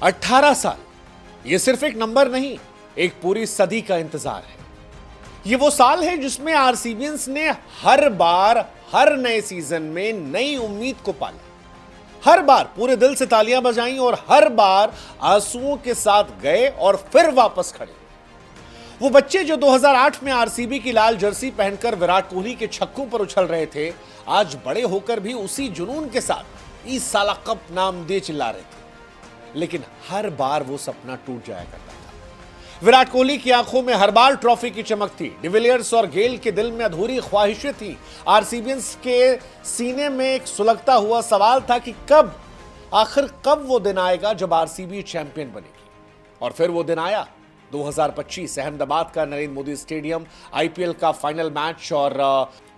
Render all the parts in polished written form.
18 साल ये सिर्फ एक नंबर नहीं, एक पूरी सदी का इंतजार है। ये वो साल है जिसमें आरसीबियंस ने हर बार हर नए सीजन में नई उम्मीद को पाला, हर बार पूरे दिल से तालियां बजाई और हर बार आंसुओं के साथ गए और फिर वापस खड़े। वो बच्चे जो 2008 में आरसीबी की लाल जर्सी पहनकर विराट कोहली के छक्कों पर उछल रहे थे, आज बड़े होकर भी उसी जुनून के साथ 20 साला कप नाम दे चिल्ला रहे थे। लेकिन हर बार वो सपना टूट जाया करता था। विराट कोहली की आंखों में हर बार ट्रॉफी की चमक थी, डिविलियर्स और गेल के दिल में अधूरी ख्वाहिशें थी। आरसीबियंस के सीने में एक सुलगता हुआ सवाल था कि आखिर कब वो दिन आएगा जब आरसीबी चैंपियन बनेगी। और फिर वो दिन आया, 2025 अहमदाबाद का नरेंद्र मोदी स्टेडियम, आईपीएल का फाइनल मैच और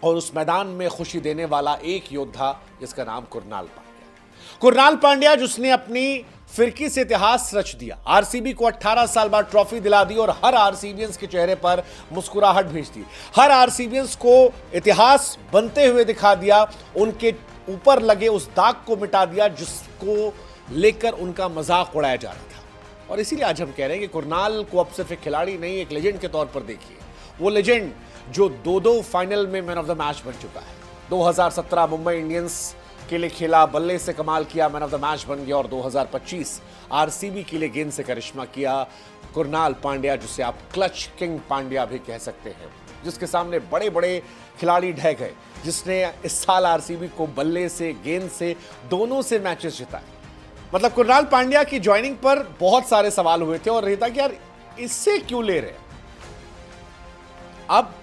उस मैदान में खुशी देने वाला एक योद्धा जिसका नाम कुरनाल पांड्या, जिसने अपनी फिरकी से इतिहास रच दिया। आरसीबी को 18 साल बाद ट्रॉफी दिला दी और हर आरसीबियंस के चेहरे पर मुस्कुराहट भेज दी। हर आरसीबियंस को इतिहास बनते हुए दिखा दिया, उनके ऊपर लगे उस दाग को मिटा दिया जिसको लेकर उनका मजाक उड़ाया जा रहा था। और इसीलिए आज हम कह रहे हैं कि कुरनाल को अब सिर्फ एक खिलाड़ी नहीं, एक लेजेंड के तौर पर देखिए। वो लेजेंड जो दो फाइनल में मैन ऑफ द मैच बन चुका है। 2017 मुंबई इंडियंस के लिए खेला, बल्ले से कमाल किया, मैन ऑफ द मैच बन गया। और 2025 आरसीबी के लिए गेंद से करिश्मा किया कुरनाल पांड्या, जिसे आप क्लच किंग पांड्या भी कह सकते हैं, जिसके सामने बड़े बड़े खिलाड़ी ढह गए, जिसने इस साल आरसीबी को बल्ले से, गेंद से, दोनों से मैचेस जिताए। मतलब कुरनाल पांड्या की ज्वाइनिंग पर बहुत सारे सवाल हुए थे और रहता कि यार इससे क्यों ले रहे। अब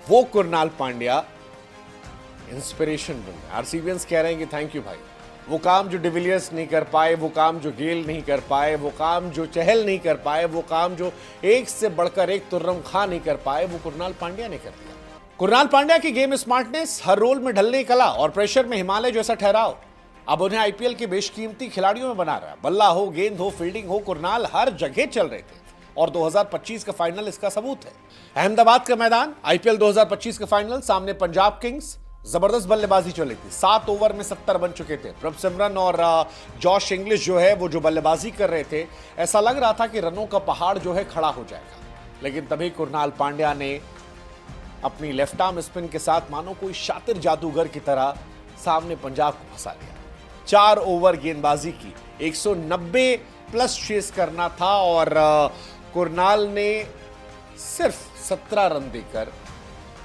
वो कुरनाल पांड्या इंस्पिरेशन बन गया। आरसीबियंस कह रहे हैं कि थैंक यू भाई, वो काम जो डिविलियर्स नहीं कर पाए, वो काम जो गेल नहीं कर पाए, वो काम जो चहल नहीं कर पाए, वो काम जो एक से बढ़कर एक तुर्रम खान नहीं कर पाए, वो कुरनाल पांड्या ने कर दिया। कुरनाल पांड्या की गेम स्मार्टनेस, हर रोल में ढलने कला और प्रेशर में हिमालय जैसा ठहराव अब उन्हें आईपीएल के बेशकीमती खिलाड़ियों में बना रहा है। बल्ला हो, गेंद हो, फील्डिंग हो, कुरनाल हर जगह चल रहे थे और 2025 का फाइनल इसका सबूत है। अहमदाबाद का मैदान, आईपीएल 2025 का फाइनल, सामने पंजाब किंग्स, जबरदस्त बल्लेबाजी चली थी। 7 ओवर में 70 बन चुके थे। प्रभ सिमरन और जॉश इंग्लिश जो बल्लेबाजी कर रहे थे, ऐसा लग रहा था कि रनों का पहाड़ जो है खड़ा हो जाएगा। लेकिन तभी कुरनाल पांड्या ने अपनी लेफ्ट आर्म स्पिन के साथ मानो कोई शातिर जादूगर की तरह सामने पंजाब को फंसा लिया। 4 ओवर गेंदबाजी की, 190 प्लस चेस करना था और कुरनाल ने सिर्फ 17 रन देकर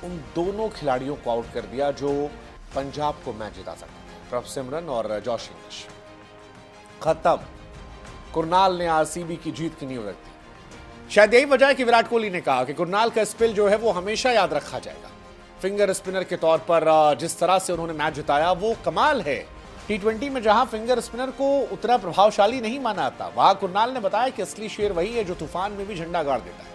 उन दोनों खिलाड़ियों को आउट कर दिया जो पंजाब को मैच जिता सकते थे, प्रभ सिमरन और जॉश इंग्लिश। खत्म। कुरनाल ने आरसीबी की जीत की नींव रख दी। शायद यही वजह है कि विराट कोहली ने कहा कि कुरनाल का स्पिल जो है वो हमेशा याद रखा जाएगा। फिंगर स्पिनर के तौर पर जिस तरह से उन्होंने मैच जिताया वो कमाल है। T20 में जहां फिंगर स्पिनर को उतना प्रभावशाली नहीं माना जाता, वहां कुरनाल ने बताया कि असली शेर वही है जो तूफान में भी झंडा गाड़ देता है।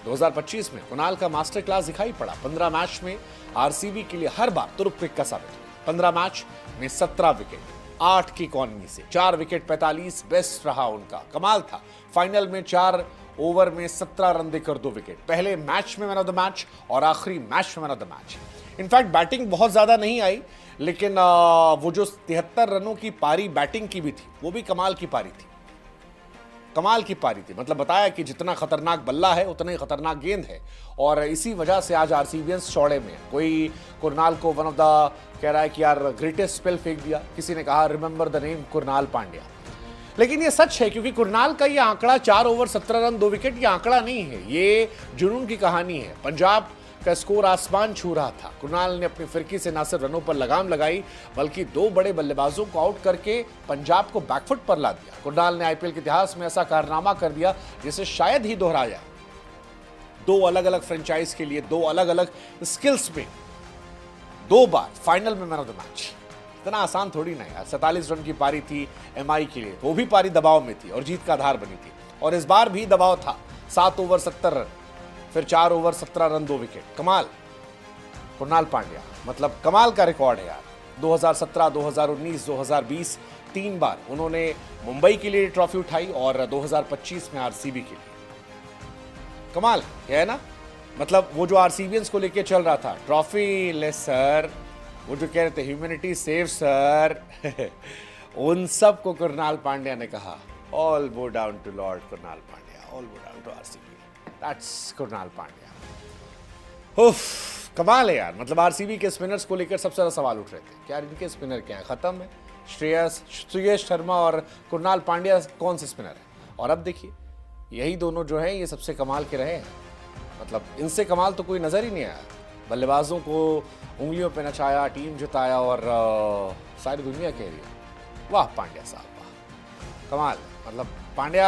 2025 में कुरनाल का मास्टर क्लास दिखाई पड़ा। 15 मैच में आरसीबी के लिए हर बार तुरुप पिक का साबित हुआ। 15 मैच में 17 विकेट, 8 की इकॉनमी से 4 विकेट, 45 बेस्ट रहा उनका, कमाल था। फाइनल में 4 ओवर में 17 रन देकर 2 विकेट। पहले मैच में मैन ऑफ द मैच और आखिरी मैच में man of the match. In fact batting बहुत ज्यादा नहीं आई, लेकिन वो जो 73 रनों की पारी बैटिंग की भी थी, वो भी कमाल की पारी थी। कमाल की पारी थी, मतलब बताया कि जितना खतरनाक बल्ला है उतना ही खतरनाक गेंद है। और इसी वजह से आज आरसीबियंस चौड़े में। कोई कुरनाल को वन ऑफ द कह रहा है कि यार ग्रेटेस्ट स्पेल फेंक दिया, किसी ने कहा remember the name Krunal Pandya. लेकिन ये सच है, क्योंकि कुरनाल का ये आंकड़ा 4 ओवर 17 रन 2 विकेट ये आंकड़ा नहीं है, ये जुनून की कहानी है। पंजाब का स्कोर आसमान छू रहा था। कुरनाल ने अपनी फिरकी से न सिर्फ रनों पर लगाम लगाई, बल्कि 2 बड़े बल्लेबाजों को आउट करके पंजाब को बैकफुट पर ला दिया। कुरनाल ने आईपीएल के इतिहास में ऐसा कारनामा कर दिया जिसे शायद ही दोहराया। 2 अलग अलग फ्रेंचाइज के लिए 2 अलग अलग स्किल्स में 2 बार फाइनल में मैन ऑफ द मैच। इतना आसान थोड़ी ना यार। 47 रन की पारी थी एमआई के लिए, वो भी पारी दबाव में थी और जीत का आधार बनी थी। और इस बार भी दबाव था। 7 ओवर 70 रन, फिर 4 ओवर 17 रन 2 विकेट। कमाल। कुरनाल पांड्या मतलब कमाल का रिकॉर्ड है यार। 2017, 2019, 2020 3 बार उन्होंने मुंबई के लिए ट्रॉफी उठाई और 2025 में आरसीबी के लिए। कमाल है ना। मतलब वो जो आरसीबियंस को लेके चल रहा था, ट्रॉफी ले सर, वो जो कह रहे थे ह्यूमैनिटी सेव सर उन सबको कुणाल पांड्या ने कहा, all bow down to lord Krunal Pandya, all bow down to RCB, that's Krunal Pandya. उफ, कमाल है यार। मतलब आरसीबी के स्पिनर्स को लेकर सबसे ज्यादा सवाल उठ रहे थे, क्या इनके स्पिनर क्या है, खत्म है। श्रेयस शर्मा और कुणाल पांड्या कौन से स्पिनर है, और अब देखिए यही दोनों जो है ये सबसे कमाल के रहे हैं। मतलब इनसे कमाल तो कोई नजर ही नहीं आया। बल्लेबाजों को उंगलियों पे नचाया, टीम जिताया और सारी दुनिया कह रही है वाह पांड्या साहब वाह, कमाल। मतलब पांड्या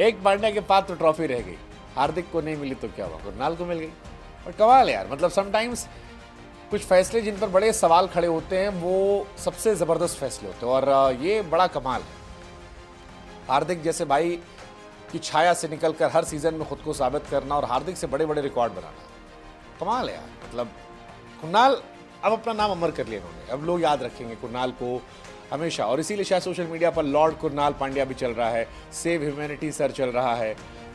एक पांड्या के पास तो ट्रॉफी रह गई, हार्दिक को नहीं मिली तो क्या हुआ, कुणाल को मिल गई। और कमाल है यार। मतलब समटाइम्स कुछ फैसले जिन पर बड़े सवाल खड़े होते हैं वो सबसे ज़बरदस्त फैसले होते हैं, और ये बड़ा कमाल है। हार्दिक जैसे भाई की छाया से निकलकर हर सीजन में खुद को साबित करना और हार्दिक से बड़े बड़े रिकॉर्ड बनाना, कमाल है यार। मतलब कुणाल अब अपना नाम अमर कर लिया इन्होंने, अब लोग याद रखेंगे कुणाल को हमेशा, और इसीलिए शायद सोशल मीडिया पर लॉर्ड कुणाल पांड्या भी चल रहा है, सेव ह्यूमैनिटी सर चल रहा है,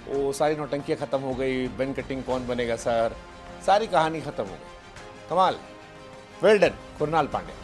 वो सारी नौटंकियाँ खत्म हो गई, बेन कटिंग कौन बनेगा सर, सारी कहानी खत्म हो गई। कमाल, वेल डन कुणाल पांड्या।